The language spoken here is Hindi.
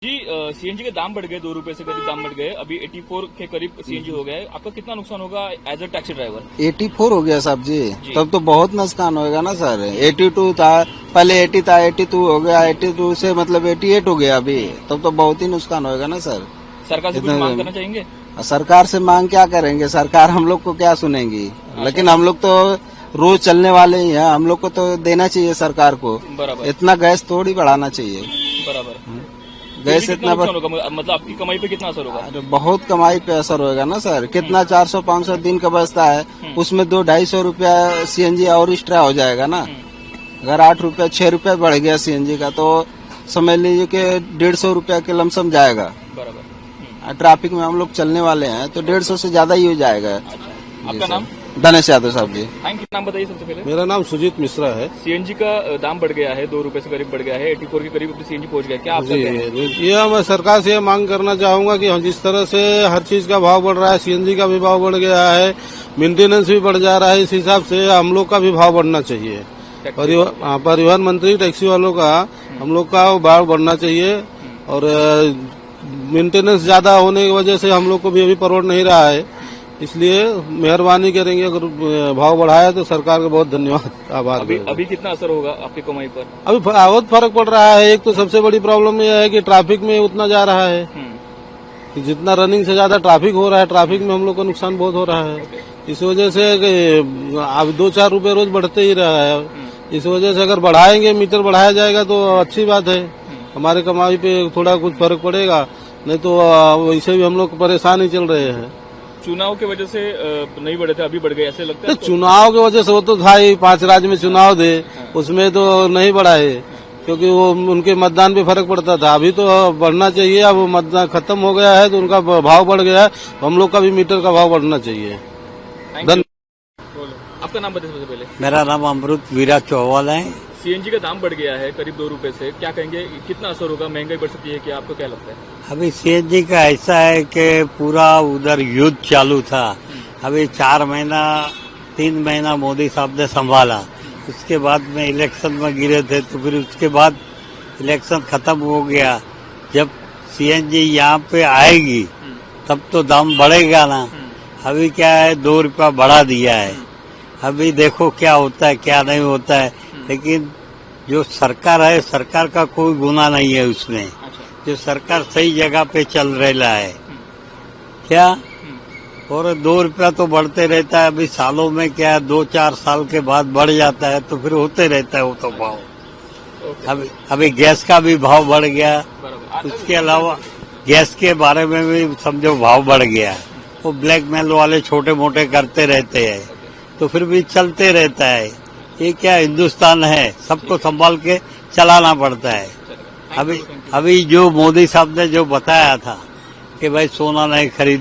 जी सीएनजी के दाम बढ़ गए, 2 रुपए से करीब दाम बढ़ गए। अभी 84 के करीब सीएनजी हो गया है। आपका कितना नुकसान होगा एज अ टैक्सी ड्राइवर? 84 हो गया साहब जी, तब तो बहुत नुकसान होगा ना सर। 82 था पहले, 80 था, 82 हो गया, 82 से मतलब 88 हो गया अभी, तब तो बहुत ही नुकसान होगा ना सर। सरकार से कुछ मांग करना चाहेंगे? सरकार से मांग क्या करेंगे, सरकार हम लोग को क्या सुनेंगी। लेकिन हम लोग तो रोज चलने वाले ही हैं, हम लोग को तो देना चाहिए सरकार को। बराबर, इतना गैस थोड़ी बढ़ाना चाहिए। बराबर। गैस इतना होगा, मतलब आपकी कमाई पे कितना असर होगा? अरे बहुत कमाई पे असर होगा ना सर। कितना 400-500 दिन का बचता है, उसमें 200-250 रुपया सीएनजी और एक्स्ट्रा हो जाएगा ना। अगर 8 रुपया 6 रुपया बढ़ गया सीएनजी का, तो समझ लीजिए कि 150 रुपया के लमसम जाएगा। बराबर। ट्रैफिक में हम लोग चलने वाले हैं तो 150 से ज्यादा ही हो जाएगा। आपका नाम? धनेश यादव साहब जी। Thank you. नाम बताइए सबसे पहले। मेरा नाम सुजीत मिश्रा है। सीएनजी का दाम बढ़ गया है, 2 रुपए से करीब बढ़ गया है, 84 के करीब अपनी सीएनजी पहुंच गया। क्या आपका कहना है? ये मैं सरकार से मांग करना चाहूंगा कि जिस तरह से हर चीज का भाव बढ़ रहा है, सीएनजी का भी भाव बढ़ गया है, मेंटेनेंस भी बढ़ जा रहा है, इस हिसाब से हम लोग का भी भाव बढ़ना चाहिए। परिवहन मंत्री टैक्सी वालों का हम लोग का भाव बढ़ना चाहिए। और मेंटेनेंस ज्यादा होने की वजह से हम लोग को भी अभी परवड़ नहीं रहा है, इसलिए मेहरबानी करेंगे अगर भाव बढ़ाया तो सरकार का बहुत धन्यवाद, आभार। अभी कितना असर होगा आपकी कमाई पर? अभी बहुत फर्क पड़ रहा है। एक तो सबसे बड़ी प्रॉब्लम यह है कि ट्रैफिक में उतना जा रहा है कि जितना रनिंग से ज्यादा ट्रैफिक हो रहा है, ट्रैफिक में हम लोग को नुकसान बहुत हो रहा है। इस वजह से अब 2-4 रुपए रोज बढ़ते ही रहा है। इस वजह से अगर बढ़ाएंगे, मीटर बढ़ाया जाएगा तो अच्छी बात है, हमारे कमाई पे थोड़ा कुछ फर्क पड़ेगा। नहीं तो वैसे भी हम लोग परेशान ही चल रहे हैं। चुनाव की वजह से नहीं बढ़े थे, अभी बढ़ गए ऐसे लगता है? तो चुनाव की वजह से वो तो था ही, 5 राज्य में चुनाव थे, उसमें तो नहीं बढ़ाए क्योंकि वो उनके मतदान पे फर्क पड़ता था। अभी तो बढ़ना चाहिए, अब वो मतदान खत्म हो गया है तो उनका भाव बढ़ गया है, हम लोग का भी मीटर का भाव बढ़ना चाहिए। आपका नाम बताइए सबसे पहले। मेरा नाम अमृत वीरा चौहान है। सीएनजी का दाम बढ़ गया है करीब 2 रुपए से, क्या कहेंगे कितना असर होगा? महंगाई बढ़ सकती है क्या? आपको क्या लगता है? अभी सीएनजी का ऐसा है कि पूरा उधर युद्ध चालू था। अभी 4 महीना 3 महीना मोदी साहब ने संभाला, उसके बाद में इलेक्शन में गिरे थे, तो फिर उसके बाद इलेक्शन खत्म हो गया। जब सीएनजी यहाँ पे आएगी तब तो दाम बढ़ेगा ना। अभी क्या है, 2 रुपया बढ़ा दिया है। अभी देखो क्या होता है क्या नहीं होता है। लेकिन जो सरकार है, सरकार का कोई गुनाह नहीं है उसमें। जो सरकार सही जगह पे चल रहा है क्या। और 2 रुपया तो बढ़ते रहता है। अभी सालों में क्या 2-4 साल के बाद बढ़ जाता है, तो फिर होते रहता है वो तो भाव। अभी गैस का भी भाव बढ़ गया। उसके अलावा गैस के बारे में भी समझो भाव बढ़ गया। वो ब्लैकमेल वाले छोटे मोटे करते रहते हैं, तो फिर भी चलते रहता है। ये क्या हिंदुस्तान है, सबको संभाल के चलाना पड़ता है। अभी जो मोदी साहब ने जो बताया था कि भाई सोना नहीं खरीद